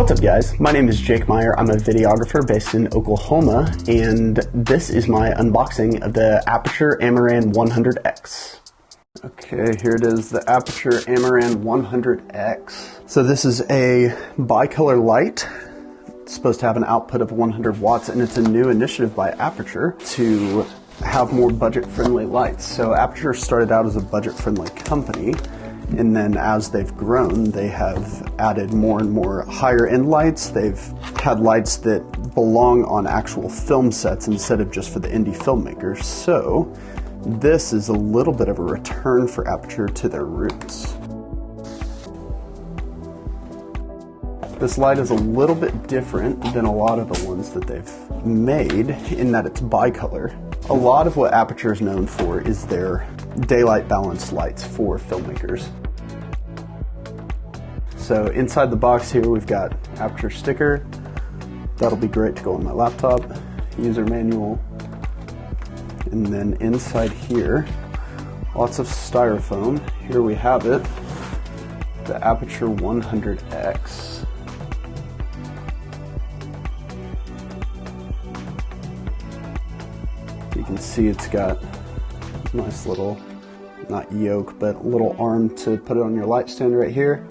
What's up guys, my name is Jake Meyer. I'm a videographer based in Oklahoma, and this is my unboxing of the Aputure Amaran 100X. Okay, here it is, the Aputure Amaran 100X. So this is a bicolor light. It's supposed to have an output of 100 watts, and it's a new initiative by Aputure to have more budget-friendly lights. So Aputure started out as a budget-friendly company, and then as they've grown, they have added more and more higher-end lights. They've had lights that belong on actual film sets instead of just for the indie filmmakers. So this is a little bit of a return for Aputure to their roots. This light is a little bit different than a lot of the ones that they've made in that it's bicolor. A lot of what Aputure is known for is their daylight balanced lights for filmmakers. So inside the box here we've got Aputure sticker. That'll be great to go on my laptop. User manual. And then inside here, lots of styrofoam. Here we have it, the Aputure 100X. You can see it's got a nice little, not yoke, but a little arm to put it on your light stand right here.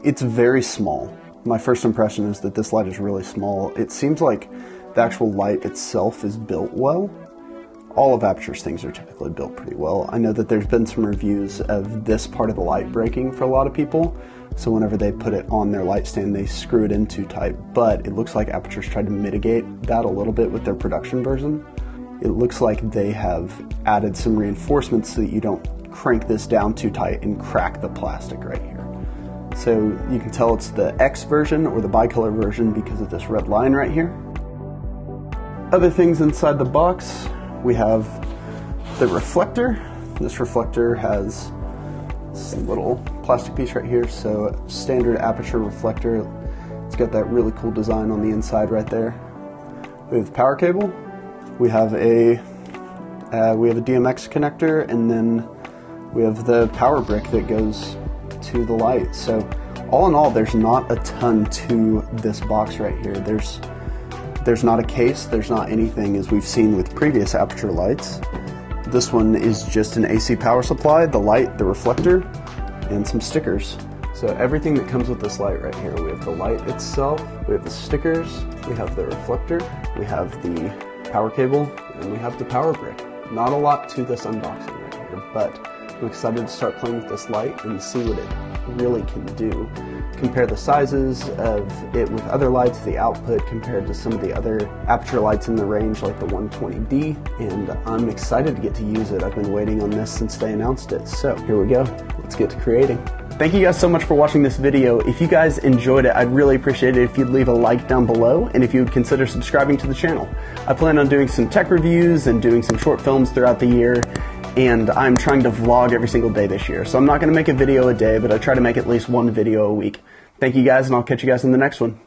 It's very small. My first impression is that this light is really small. It seems like the actual light itself is built well. All of Aputure's things are typically built pretty well. I know that there's been some reviews of this part of the light breaking for a lot of people. So whenever they put it on their light stand, they screw it in too tight. But it looks like Aputure's tried to mitigate that a little bit with their production version. It looks like they have added some reinforcements so that you don't crank this down too tight and crack the plastic right here. So you can tell it's the X version or the bicolor version because of this red line right here. Other things inside the box, we have the reflector. This reflector has this little plastic piece right here, so standard Aputure reflector. It's got that really cool design on the inside right there. We have the power cable. We have a DMX connector, and then we have the power brick that goes to the light. So all in all, there's not a ton to this box right here. There's not a case, there's not anything as we've seen with previous Aputure lights. This one is just an AC power supply, the light, the reflector, and some stickers. So everything that comes with this light right here, we have the light itself, we have the stickers, we have the reflector, we have the power cable, and we have the power brick. Not a lot to this unboxing right here, but I'm excited to start playing with this light and see what it really can do. Compare the sizes of it with other lights, the output compared to some of the other Aputure lights in the range like the 120D, and I'm excited to get to use it. I've been waiting on this since they announced it. So here we go, let's get to creating. Thank you guys so much for watching this video. If you guys enjoyed it, I'd really appreciate it if you'd leave a like down below and if you would consider subscribing to the channel. I plan on doing some tech reviews and doing some short films throughout the year, and I'm trying to vlog every single day this year. So I'm not going to make a video a day, but I try to make at least one video a week. Thank you guys, and I'll catch you guys in the next one.